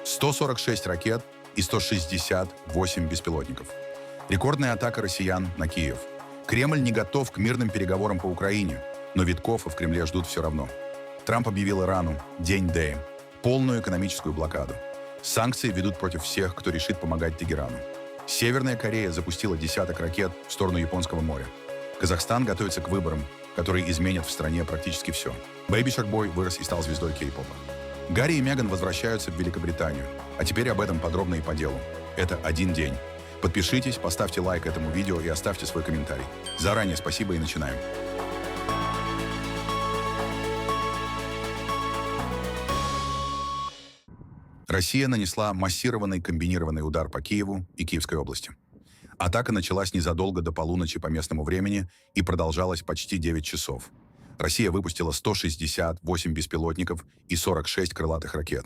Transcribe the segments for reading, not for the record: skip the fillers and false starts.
146 ракет и 168 беспилотников. Рекордная атака россиян на Киев. Кремль не готов к мирным переговорам по Украине, но Витков в Кремле ждут все равно. Трамп объявил Ирану день Д, полную экономическую блокаду. Санкции ведут против всех, кто решит помогать Тегерану. Северная Корея запустила десяток ракет в сторону Японского моря. Казахстан готовится к выборам, которые изменят в стране практически все. Бэйби Шарк Бой вырос и стал звездой кей-попа. Гарри и Меган возвращаются в Великобританию. А теперь об этом подробно и по делу. Это один день. Подпишитесь, поставьте лайк этому видео и оставьте свой комментарий. Заранее спасибо и начинаем. Россия нанесла массированный комбинированный удар по Киеву и Киевской области. Атака началась незадолго до полуночи по местному времени и продолжалась почти 9 часов. Россия выпустила 168 беспилотников и 46 крылатых ракет.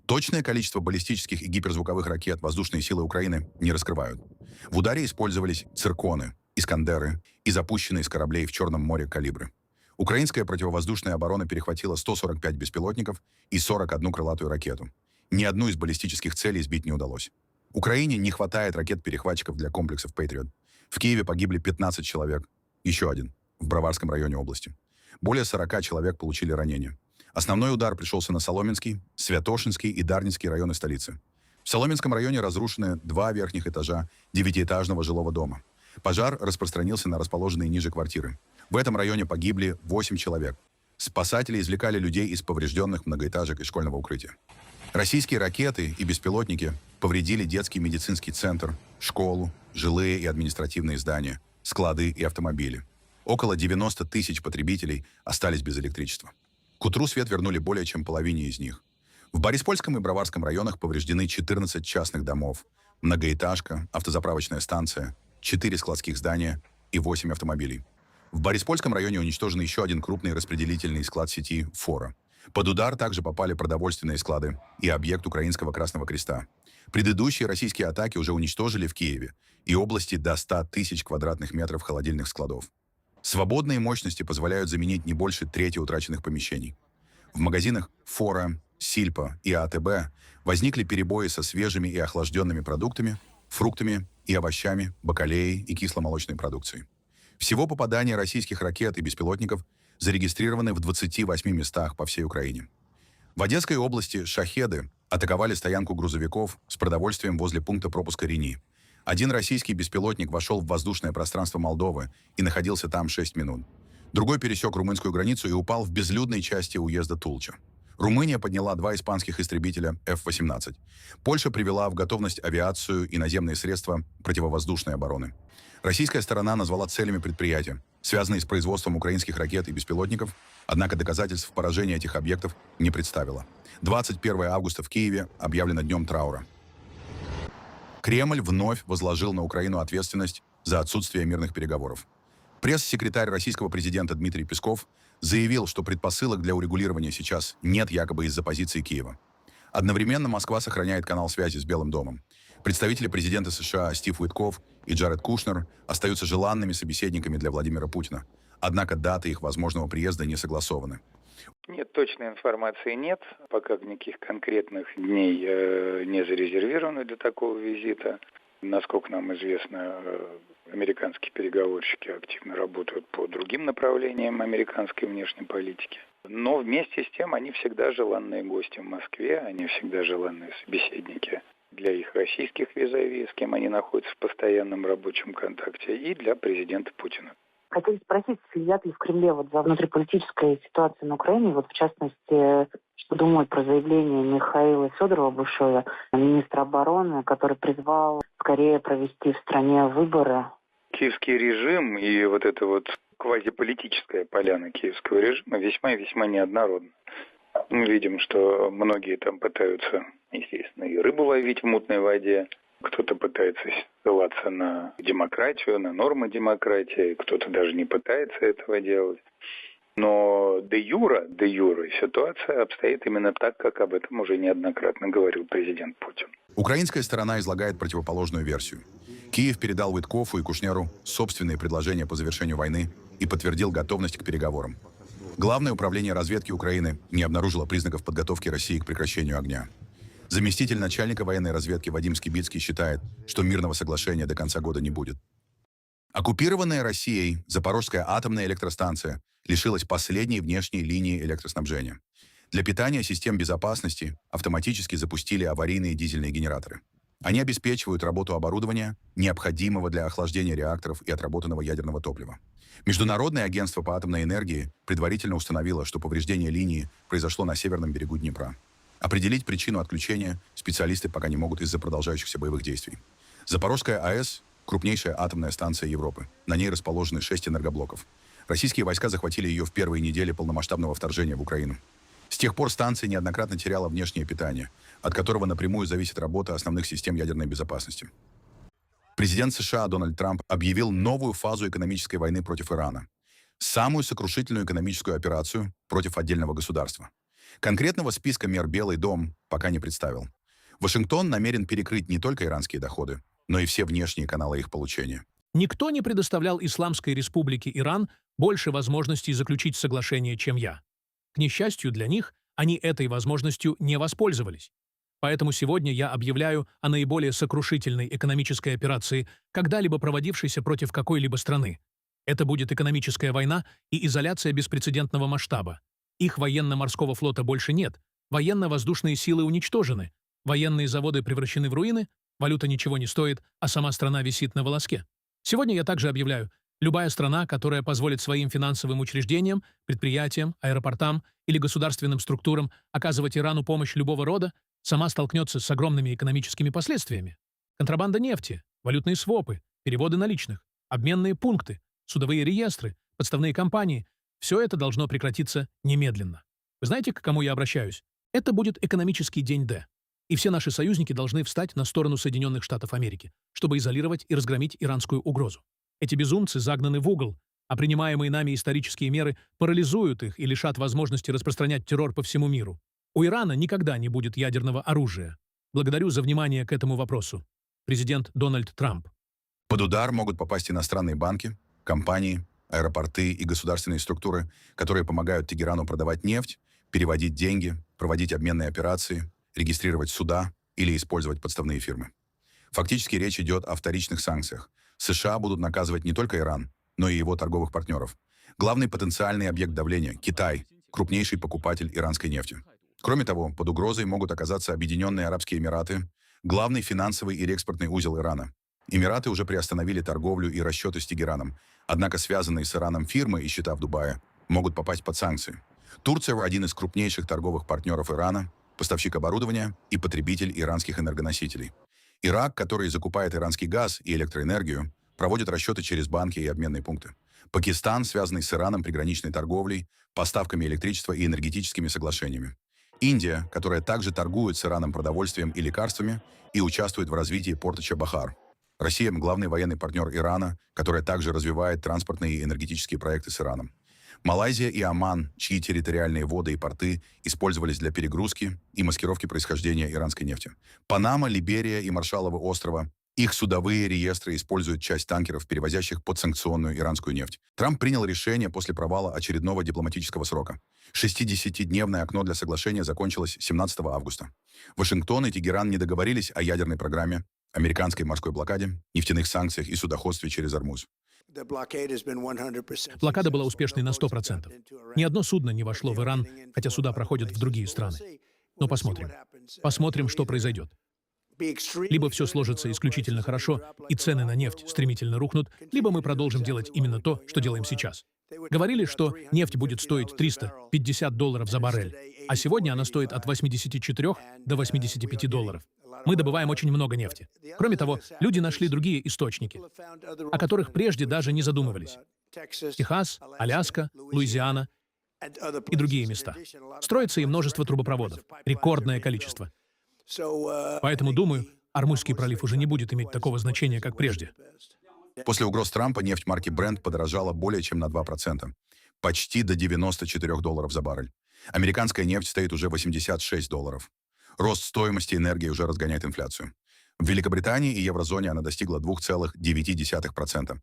Точное количество баллистических и гиперзвуковых ракет воздушные силы Украины не раскрывают. В ударе использовались цирконы, искандеры и запущенные с кораблей в Черном море калибры. Украинская противовоздушная оборона перехватила 145 беспилотников и 41 крылатую ракету. Ни одну из баллистических целей сбить не удалось. Украине не хватает ракет-перехватчиков для комплексов «Патриот». В Киеве погибли 15 человек, еще один, в Броварском районе области. Более 40 человек получили ранения. Основной удар пришелся на Соломенский, Святошинский и Дарницкий районы столицы. В Соломенском районе разрушены 2 верхних этажа 9-этажного жилого дома. Пожар распространился на расположенные ниже квартиры. В этом районе погибли 8 человек. Спасатели извлекали людей из поврежденных многоэтажек и школьного укрытия. Российские ракеты и беспилотники повредили детский медицинский центр, школу, жилые и административные здания, склады и автомобили. Около 90 тысяч потребителей остались без электричества. К утру свет вернули более чем половине из них. В Бориспольском и Броварском районах повреждены 14 частных домов, многоэтажка, автозаправочная станция, 4 складских здания и 8 автомобилей. В Бориспольском районе уничтожен еще один крупный распределительный склад сети «Фора». Под удар также попали продовольственные склады и объект Украинского Красного Креста. Предыдущие российские атаки уже уничтожили в Киеве и области до 100 тысяч квадратных метров холодильных складов. Свободные мощности позволяют заменить не больше трети утраченных помещений. В магазинах «Фора», «Сильпа» и «АТБ» возникли перебои со свежими и охлажденными продуктами, фруктами и овощами, бакалеей и кисломолочной продукцией. Всего попадания российских ракет и беспилотников зарегистрированы в 28 местах по всей Украине. В Одесской области «Шахеды» атаковали стоянку грузовиков с продовольствием возле пункта пропуска Рени. Один российский беспилотник вошел в воздушное пространство Молдовы и находился там 6 минут. Другой пересек румынскую границу и упал в безлюдной части уезда Тулча. Румыния подняла 2 испанских истребителя F-18. Польша привела в готовность авиацию и наземные средства противовоздушной обороны. Российская сторона назвала целями предприятия, связанные с производством украинских ракет и беспилотников, однако доказательств поражения этих объектов не представила. 21 августа в Киеве объявлено днем траура. Кремль вновь возложил на Украину ответственность за отсутствие мирных переговоров. Пресс-секретарь российского президента Дмитрий Песков заявил, что предпосылок для урегулирования сейчас нет якобы из-за позиции Киева. Одновременно Москва сохраняет канал связи с Белым домом. Представители президента США Стив Уитков и Джаред Кушнер остаются желанными собеседниками для Владимира Путина. Однако даты их возможного приезда не согласованы. Нет, точной информации нет. Пока никаких конкретных дней не зарезервировано для такого визита. Насколько нам известно, американские переговорщики активно работают по другим направлениям американской внешней политики. Но вместе с тем они всегда желанные гости в Москве, они всегда желанные собеседники для их российских визави, с кем они находятся в постоянном рабочем контакте, и для президента Путина. Хотели спросить, следят ли в Кремле за внутриполитической ситуацией на Украине, в частности, что думают про заявление Михаила Федорова, бывшего министра обороны, который призвал скорее провести в стране выборы. Киевский режим и эта квазиполитическая поляна киевского режима весьма и весьма неоднородна. Мы видим, что многие там пытаются, естественно, и рыбу ловить в мутной воде. Кто-то пытается ссылаться на демократию, на нормы демократии, кто-то даже не пытается этого делать. Но де юре ситуация обстоит именно так, как об этом уже неоднократно говорил президент Путин. Украинская сторона излагает противоположную версию. Киев передал Уиткову и Кушнеру собственные предложения по завершению войны и подтвердил готовность к переговорам. Главное управление разведки Украины не обнаружило признаков подготовки России к прекращению огня. Заместитель начальника военной разведки Вадим Скибицкий считает, что мирного соглашения до конца года не будет. Оккупированная Россией Запорожская атомная электростанция лишилась последней внешней линии электроснабжения. Для питания систем безопасности автоматически запустили аварийные дизельные генераторы. Они обеспечивают работу оборудования, необходимого для охлаждения реакторов и отработанного ядерного топлива. Международное агентство по атомной энергии предварительно установило, что повреждение линии произошло на северном берегу Днепра. Определить причину отключения специалисты пока не могут из-за продолжающихся боевых действий. Запорожская АЭС – крупнейшая атомная станция Европы. На ней расположены 6 энергоблоков. Российские войска захватили ее в первые недели полномасштабного вторжения в Украину. С тех пор станция неоднократно теряла внешнее питание, от которого напрямую зависит работа основных систем ядерной безопасности. Президент США Дональд Трамп объявил новую фазу экономической войны против Ирана. Самую сокрушительную экономическую операцию против отдельного государства. Конкретного списка мер Белый дом пока не представил. Вашингтон намерен перекрыть не только иранские доходы, но и все внешние каналы их получения. Никто не предоставлял Исламской Республике Иран больше возможностей заключить соглашение, чем я. К несчастью для них, они этой возможностью не воспользовались. Поэтому сегодня я объявляю о наиболее сокрушительной экономической операции, когда-либо проводившейся против какой-либо страны. Это будет экономическая война и изоляция беспрецедентного масштаба. Их военно-морского флота больше нет, военно-воздушные силы уничтожены, военные заводы превращены в руины, валюта ничего не стоит, а сама страна висит на волоске. Сегодня я также объявляю, любая страна, которая позволит своим финансовым учреждениям, предприятиям, аэропортам или государственным структурам оказывать Ирану помощь любого рода, сама столкнется с огромными экономическими последствиями. Контрабанда нефти, валютные свопы, переводы наличных, обменные пункты, судовые реестры, подставные компании – все это должно прекратиться немедленно. Вы знаете, к кому я обращаюсь? Это будет экономический день Д. И все наши союзники должны встать на сторону Соединенных Штатов Америки, чтобы изолировать и разгромить иранскую угрозу. Эти безумцы загнаны в угол, а принимаемые нами исторические меры парализуют их и лишат возможности распространять террор по всему миру. У Ирана никогда не будет ядерного оружия. Благодарю за внимание к этому вопросу. Президент Дональд Трамп. Под удар могут попасть иностранные банки, компании, аэропорты и государственные структуры, которые помогают Тегерану продавать нефть, переводить деньги, проводить обменные операции, регистрировать суда или использовать подставные фирмы. Фактически речь идет о вторичных санкциях. США будут наказывать не только Иран, но и его торговых партнеров. Главный потенциальный объект давления – Китай, крупнейший покупатель иранской нефти. Кроме того, под угрозой могут оказаться Объединенные Арабские Эмираты, главный финансовый и экспортный узел Ирана. Эмираты уже приостановили торговлю и расчеты с Тегераном, однако связанные с Ираном фирмы и счета в Дубае могут попасть под санкции. Турция – один из крупнейших торговых партнеров Ирана, поставщик оборудования и потребитель иранских энергоносителей. Ирак, который закупает иранский газ и электроэнергию, проводит расчеты через банки и обменные пункты. Пакистан, связанный с Ираном приграничной торговлей, поставками электричества и энергетическими соглашениями. Индия, которая также торгует с Ираном продовольствием и лекарствами и участвует в развитии порта Чабахар. Россия – главный военный партнер Ирана, которая также развивает транспортные и энергетические проекты с Ираном. Малайзия и Оман, чьи территориальные воды и порты использовались для перегрузки и маскировки происхождения иранской нефти. Панама, Либерия и Маршалловы острова. Их судовые реестры используют часть танкеров, перевозящих подсанкционную иранскую нефть. Трамп принял решение после провала очередного дипломатического срока. 60-дневное окно для соглашения закончилось 17 августа. Вашингтон и Тегеран не договорились о ядерной программе, американской морской блокаде, нефтяных санкциях и судоходстве через Ормуз. Блокада была успешной на 100%. Ни одно судно не вошло в Иран, хотя суда проходят в другие страны. Но посмотрим. Посмотрим, что произойдет. Либо все сложится исключительно хорошо, и цены на нефть стремительно рухнут, либо мы продолжим делать именно то, что делаем сейчас. Говорили, что нефть будет стоить $350 за баррель, а сегодня она стоит от 84 до 85 долларов. Мы добываем очень много нефти. Кроме того, люди нашли другие источники, о которых прежде даже не задумывались. Техас, Аляска, Луизиана и другие места. Строится и множество трубопроводов. Рекордное количество. Поэтому, думаю, Ормузский пролив уже не будет иметь такого значения, как прежде. После угроз Трампа нефть марки Brent подорожала более чем на 2%. Почти до $94 за баррель. Американская нефть стоит уже $86. Рост стоимости энергии уже разгоняет инфляцию. В Великобритании и еврозоне она достигла 2,9%.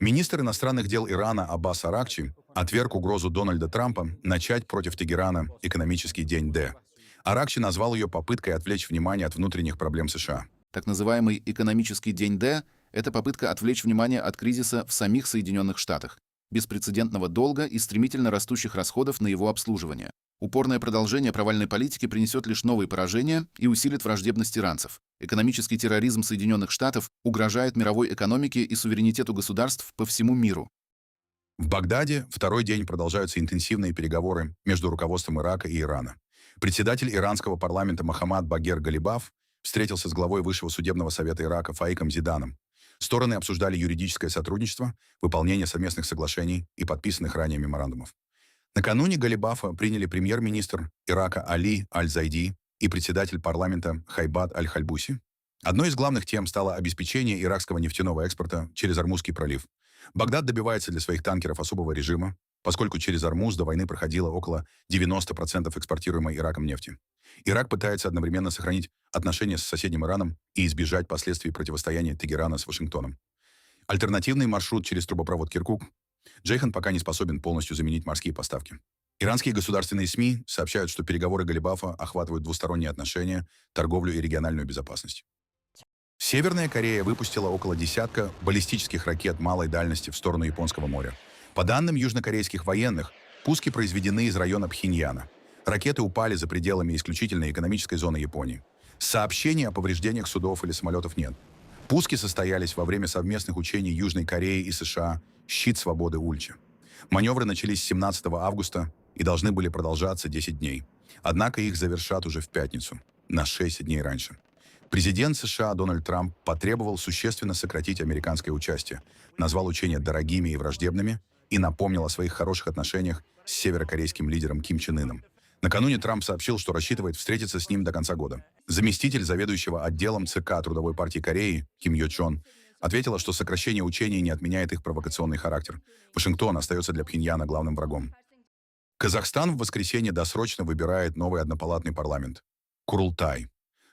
Министр иностранных дел Ирана Аббас Аракчи отверг угрозу Дональда Трампа начать против Тегерана экономический день Д. Аракчи назвал ее попыткой отвлечь внимание от внутренних проблем США. Так называемый экономический день Д – это попытка отвлечь внимание от кризиса в самих Соединенных Штатах, беспрецедентного долга и стремительно растущих расходов на его обслуживание. Упорное продолжение провальной политики принесет лишь новые поражения и усилит враждебность иранцев. Экономический терроризм Соединенных Штатов угрожает мировой экономике и суверенитету государств по всему миру. В Багдаде второй день продолжаются интенсивные переговоры между руководством Ирака и Ирана. Председатель иранского парламента Мохаммад Багер Галибаф встретился с главой Высшего судебного совета Ирака Фаиком Зиданом. Стороны обсуждали юридическое сотрудничество, выполнение совместных соглашений и подписанных ранее меморандумов. Накануне Галибафа приняли премьер-министр Ирака Али Аль-Зайди и председатель парламента Хайбат Аль-Хальбуси. Одной из главных тем стало обеспечение иракского нефтяного экспорта через Ормузский пролив. Багдад добивается для своих танкеров особого режима, поскольку через Ормуз до войны проходило около 90% экспортируемой Ираком нефти. Ирак пытается одновременно сохранить отношения с соседним Ираном и избежать последствий противостояния Тегерана с Вашингтоном. Альтернативный маршрут через трубопровод Киркук Джейхан пока не способен полностью заменить морские поставки. Иранские государственные СМИ сообщают, что переговоры Галибафа охватывают двусторонние отношения, торговлю и региональную безопасность. Северная Корея выпустила около десятка баллистических ракет малой дальности в сторону Японского моря. По данным южнокорейских военных, пуски произведены из района Пхеньяна. Ракеты упали за пределами исключительной экономической зоны Японии. Сообщений о повреждениях судов или самолетов нет. Пуски состоялись во время совместных учений Южной Кореи и США «Щит свободы Ульчи». Маневры начались 17 августа и должны были продолжаться 10 дней. Однако их завершат уже в пятницу, на 6 дней раньше. Президент США Дональд Трамп потребовал существенно сократить американское участие, назвал учения дорогими и враждебными и напомнил о своих хороших отношениях с северокорейским лидером Ким Чен Ыном. Накануне Трамп сообщил, что рассчитывает встретиться с ним до конца года. Заместитель заведующего отделом ЦК Трудовой партии Кореи Ким Йо Чон ответила, что сокращение учений не отменяет их провокационный характер. Вашингтон остается для Пхеньяна главным врагом. Казахстан в воскресенье досрочно выбирает новый однопалатный парламент – Курултай.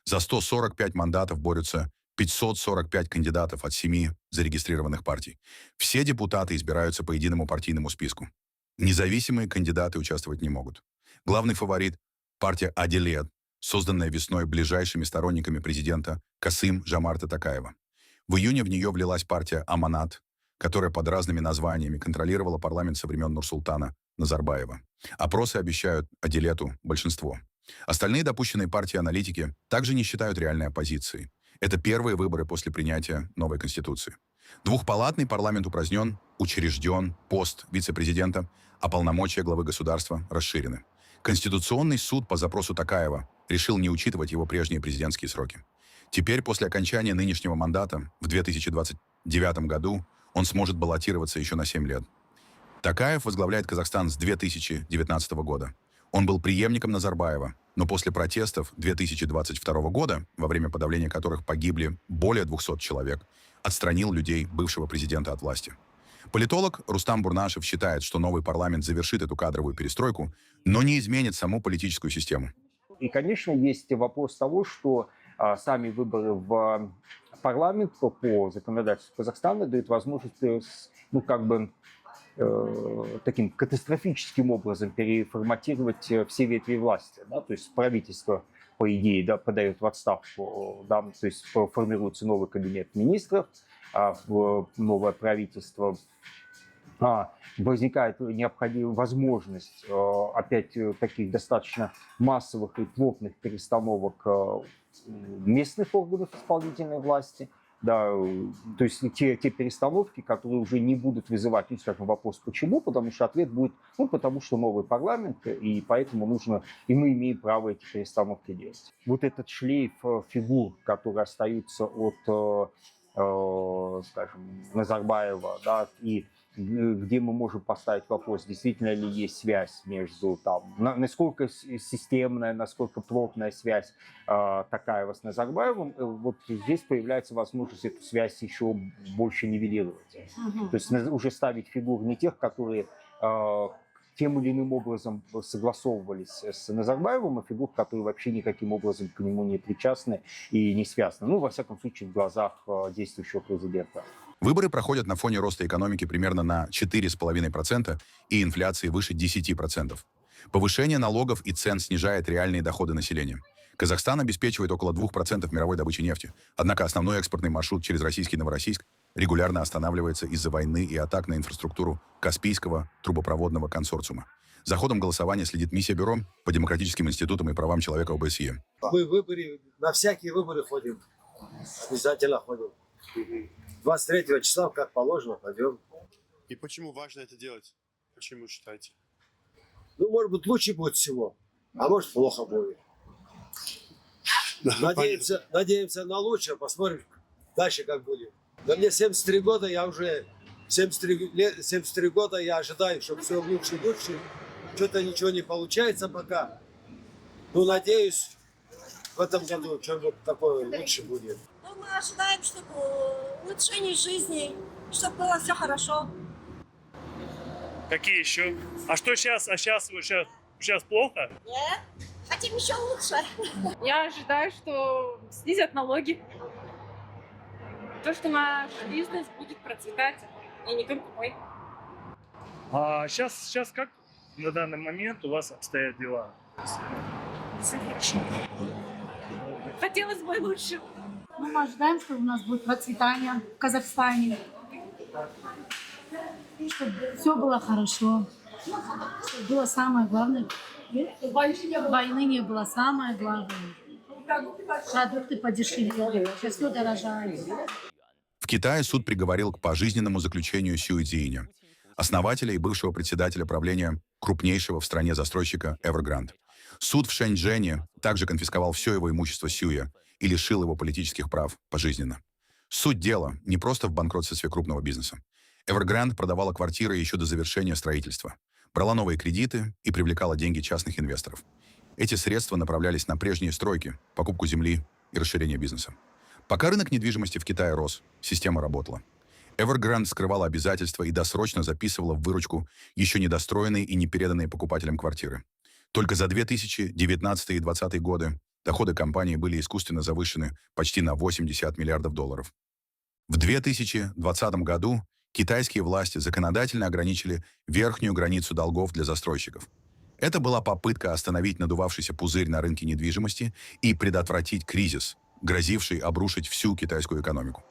За 145 мандатов борются 545 кандидатов от 7 зарегистрированных партий. Все депутаты избираются по единому партийному списку. Независимые кандидаты участвовать не могут. Главный фаворит – партия «Адилет», созданная весной ближайшими сторонниками президента Касым Жомарта Токаева. В июне в нее влилась партия «Аманат», которая под разными названиями контролировала парламент со времен Нурсултана Назарбаева. Опросы обещают «Адилету» большинство. Остальные допущенные партии-аналитики также не считают реальной оппозицией. Это первые выборы после принятия новой Конституции. Двухпалатный парламент упразднен, учрежден пост вице-президента, а полномочия главы государства расширены. Конституционный суд по запросу Токаева решил не учитывать его прежние президентские сроки. Теперь, после окончания нынешнего мандата, в 2029 году, он сможет баллотироваться еще на 7 лет. Токаев возглавляет Казахстан с 2019 года. Он был преемником Назарбаева, но после протестов 2022 года, во время подавления которых погибли более 200 человек, отстранил людей бывшего президента от власти. Политолог Рустам Бурнашев считает, что новый парламент завершит эту кадровую перестройку, но не изменит саму политическую систему. И, конечно, есть вопрос того, что сами выборы в парламент по законодательству Казахстана дают возможность, таким катастрофическим образом переформатировать все ветви власти. Да? То есть правительство, по идее, подает в отставку, да? То есть формируется новый кабинет министров, новое правительство. Возникает необходимая возможность опять таких достаточно массовых и плотных перестановок местных органов исполнительной власти. Да, то есть те перестановки, которые уже не будут вызывать, вопрос почему, потому что ответ будет, потому что новый парламент, и поэтому и мы имеем право эти перестановки делать. Вот этот шлейф фигур, которые остаются от, Назарбаева, да, и где мы можем поставить вопрос, действительно ли есть связь между, насколько системная, насколько плотная связь Токаева с Назарбаевым, вот здесь появляется возможность эту связь еще больше нивелировать. То есть уже ставить фигур не тех, которые тем или иным образом согласовывались с Назарбаевым, а фигур, которые вообще никаким образом к нему не причастны и не связаны. Во всяком случае, в глазах действующего президента. Выборы проходят на фоне роста экономики примерно на 4,5% и инфляции выше 10%. Повышение налогов и цен снижает реальные доходы населения. Казахстан обеспечивает около 2% мировой добычи нефти, однако основной экспортный маршрут через российский Новороссийск регулярно останавливается из-за войны и атак на инфраструктуру Каспийского трубопроводного консорциума. За ходом голосования следит миссия Бюро по демократическим институтам и правам человека ОБСЕ. Мы на всякие выборы ходим. Обязательно ходим. 23 числа, как положено, пойдем. И почему важно это делать? Почему считаете? Ну, может быть, лучше будет всего, а может, плохо будет. Надеемся на лучшее, посмотрим дальше, как будет. Да мне 73 года, я уже 73 года, я ожидаю, чтобы все лучше и лучше. Что-то ничего не получается пока. Ну, надеюсь, в этом году что-нибудь такое лучше будет. Ну, мы ожидаем, чтобы улучшение жизни, чтобы было все хорошо. Какие еще? А что сейчас? Сейчас плохо? Нет, хотим еще лучше. Я ожидаю, что снизят налоги. То, что наш бизнес будет процветать, и не только мой. А сейчас как на данный момент у вас обстоят дела? Все хорошо. Хотелось бы лучше. Ну, мы ожидаем, что у нас будет процветание в Казахстане. Чтобы все было хорошо. Чтобы было самое главное. Войны не было самое главное. Продукты подешевели. Сейчас все дорожает. В Китае суд приговорил к пожизненному заключению Сюй Цзииня, основателя и бывшего председателя правления крупнейшего в стране застройщика Evergrande. Суд в Шэньчжэне также конфисковал все его имущество Сюя и лишил его политических прав пожизненно. Суть дела не просто в банкротстве крупного бизнеса. Evergrande продавала квартиры еще до завершения строительства, брала новые кредиты и привлекала деньги частных инвесторов. Эти средства направлялись на прежние стройки, покупку земли и расширение бизнеса. Пока рынок недвижимости в Китае рос, система работала. Evergrande скрывала обязательства и досрочно записывала в выручку еще недостроенные и не переданные покупателям квартиры. Только за 2019 и 2020 годы доходы компании были искусственно завышены почти на 80 миллиардов долларов. В 2020 году китайские власти законодательно ограничили верхнюю границу долгов для застройщиков. Это была попытка остановить надувавшийся пузырь на рынке недвижимости и предотвратить кризис, грозивший обрушить всю китайскую экономику.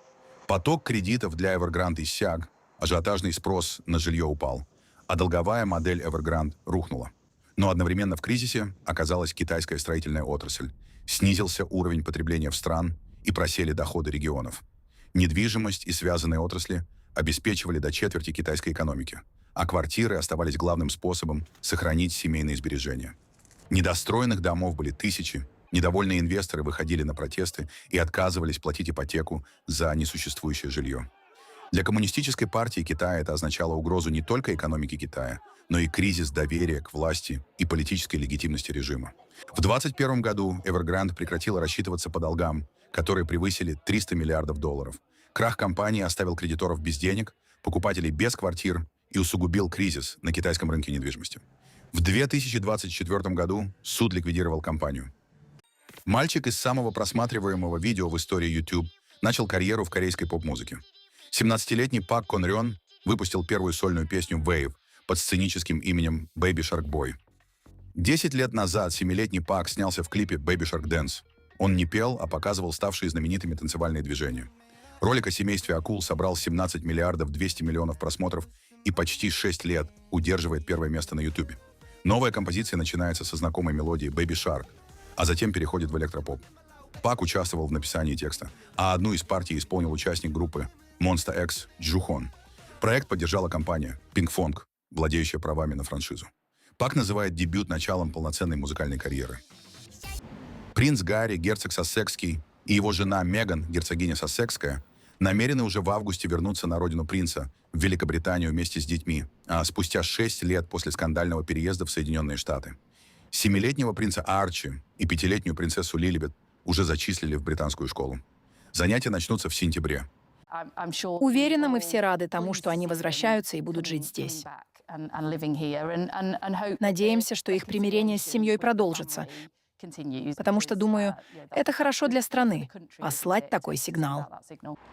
Поток кредитов для Evergrande иссяк, ажиотажный спрос на жилье упал, а долговая модель Evergrande рухнула. Но одновременно в кризисе оказалась китайская строительная отрасль, снизился уровень потребления в стран и просели доходы регионов. Недвижимость и связанные отрасли обеспечивали до четверти китайской экономики, а квартиры оставались главным способом сохранить семейные сбережения. Недостроенных домов были тысячи, недовольные инвесторы выходили на протесты и отказывались платить ипотеку за несуществующее жилье. Для коммунистической партии Китая это означало угрозу не только экономике Китая, но и кризис доверия к власти и политической легитимности режима. В 2021 году Evergrande прекратила рассчитываться по долгам, которые превысили 300 миллиардов долларов. Крах компании оставил кредиторов без денег, покупателей без квартир и усугубил кризис на китайском рынке недвижимости. В 2024 году суд ликвидировал компанию. Мальчик из самого просматриваемого видео в истории YouTube начал карьеру в корейской поп-музыке. 17-летний Пак Кон Рён выпустил первую сольную песню «Wave» под сценическим именем Baby Shark Boy. 10 лет назад 7-летний Пак снялся в клипе Baby Shark Dance. Он не пел, а показывал ставшие знаменитыми танцевальные движения. Ролик о семействе акул собрал 17 миллиардов 200 миллионов просмотров и почти 6 лет удерживает первое место на YouTube. Новая композиция начинается со знакомой мелодии Baby Shark, а затем переходит в электропоп. Пак участвовал в написании текста, а одну из партий исполнил участник группы Monsta X Джухон. Проект поддержала компания Pinkfong, владеющая правами на франшизу. Пак называет дебют началом полноценной музыкальной карьеры. Принц Гарри, герцог Сассекский, и его жена Меган, герцогиня Сассекская, намерены уже в августе вернуться на родину принца, в Великобританию вместе с детьми, а спустя 6 лет после скандального переезда в Соединенные Штаты. 7-летнего принца Арчи и 5-летнюю принцессу Лилибет уже зачислили в британскую школу. Занятия начнутся в сентябре. Уверена, мы все рады тому, что они возвращаются и будут жить здесь. Надеемся, что их примирение с семьей продолжится. Потому что, думаю, это хорошо для страны — послать такой сигнал.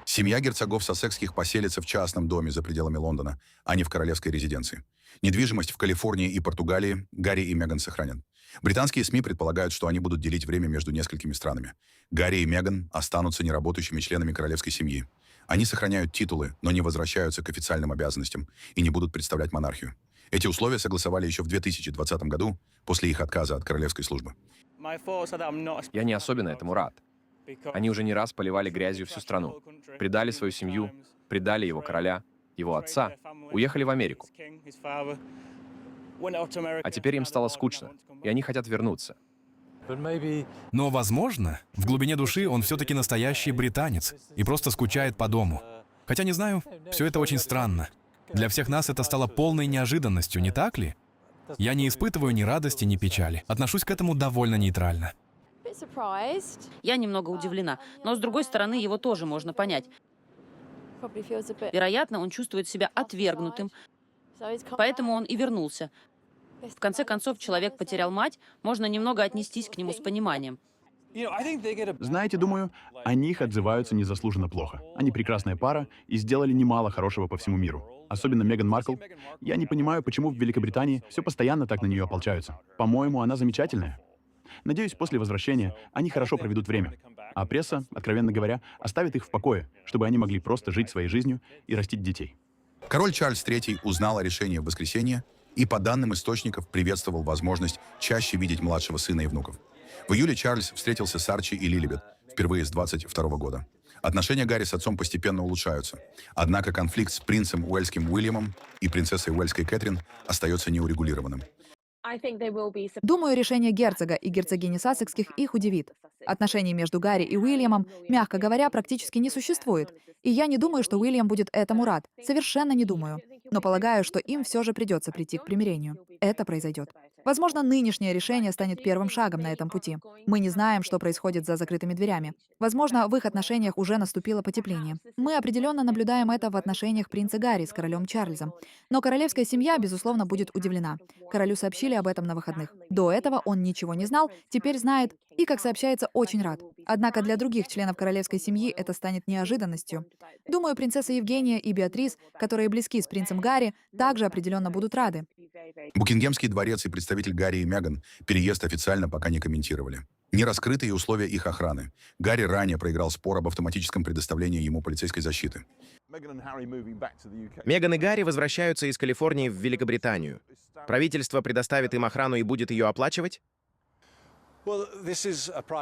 Семья герцогов Сассекских поселится в частном доме за пределами Лондона, а не в королевской резиденции. Недвижимость в Калифорнии и Португалии Гарри и Меган сохранят. Британские СМИ предполагают, что они будут делить время между несколькими странами. Гарри и Меган останутся неработающими членами королевской семьи. Они сохраняют титулы, но не возвращаются к официальным обязанностям и не будут представлять монархию. Эти условия согласовали еще в 2020 году, после их отказа от королевской службы. Я не особенно этому рад. Они уже не раз поливали грязью всю страну, предали свою семью, предали его короля, его отца, уехали в Америку. А теперь им стало скучно, и они хотят вернуться. Но, возможно, в глубине души он все-таки настоящий британец и просто скучает по дому. Хотя, не знаю, все это очень странно. Для всех нас это стало полной неожиданностью, не так ли? Я не испытываю ни радости, ни печали. Отношусь к этому довольно нейтрально. Я немного удивлена, но, с другой стороны, его тоже можно понять. Вероятно, он чувствует себя отвергнутым, поэтому он и вернулся. В конце концов, человек потерял мать, можно немного отнестись к нему с пониманием. Знаете, думаю, о них отзываются незаслуженно плохо. Они прекрасная пара и сделали немало хорошего по всему миру. Особенно Меган Маркл. Я не понимаю, почему в Великобритании все постоянно так на нее ополчаются. По-моему, она замечательная. Надеюсь, после возвращения они хорошо проведут время. А пресса, откровенно говоря, оставит их в покое, чтобы они могли просто жить своей жизнью и растить детей. Король Чарльз III узнал о решении в воскресенье и, по данным источников, приветствовал возможность чаще видеть младшего сына и внуков. В июле Чарльз встретился с Арчи и Лилибет впервые с 22 года. Отношения Гарри с отцом постепенно улучшаются. Однако конфликт с принцем Уэльским Уильямом и принцессой Уэльской Кэтрин остается неурегулированным. Думаю, решение герцога и герцогини Сассекских их удивит. Отношений между Гарри и Уильямом, мягко говоря, практически не существует. И я не думаю, что Уильям будет этому рад. Совершенно не думаю. Но полагаю, что им все же придется прийти к примирению. Это произойдет. Возможно, нынешнее решение станет первым шагом на этом пути. Мы не знаем, что происходит за закрытыми дверями. Возможно, в их отношениях уже наступило потепление. Мы определенно наблюдаем это в отношениях принца Гарри с королем Чарльзом. Но королевская семья, безусловно, будет удивлена. Королю сообщили об этом на выходных. До этого он ничего не знал, теперь знает и, как сообщается, очень рад. Однако для других членов королевской семьи это станет неожиданностью. Думаю, принцесса Евгения и Беатрис, которые близки с принцем Гарри, также определенно будут рады. Букингемский дворец и представитель Гарри и Меган переезд официально пока не комментировали. Не раскрыты и условия их охраны. Гарри ранее проиграл спор об автоматическом предоставлении ему полицейской защиты. Меган и Гарри возвращаются из Калифорнии в Великобританию. Правительство предоставит им охрану и будет ее оплачивать?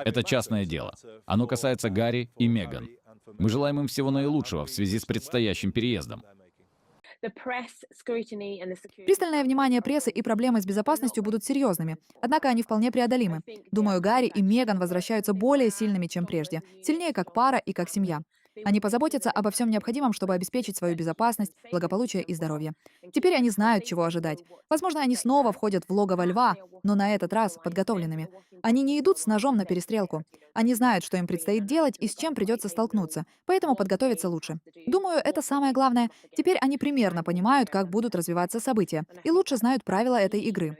Это частное дело. Оно касается Гарри и Меган. Мы желаем им всего наилучшего в связи с предстоящим переездом. Пристальное внимание прессы и проблемы с безопасностью будут серьезными, однако они вполне преодолимы. Думаю, Гарри и Меган возвращаются более сильными, чем прежде, сильнее как пара и как семья. Они позаботятся обо всем необходимом, чтобы обеспечить свою безопасность, благополучие и здоровье. Теперь они знают, чего ожидать. Возможно, они снова входят в логово льва, но на этот раз подготовленными. Они не идут с ножом на перестрелку. Они знают, что им предстоит делать и с чем придется столкнуться, поэтому подготовиться лучше. Думаю, это самое главное. Теперь они примерно понимают, как будут развиваться события, и лучше знают правила этой игры.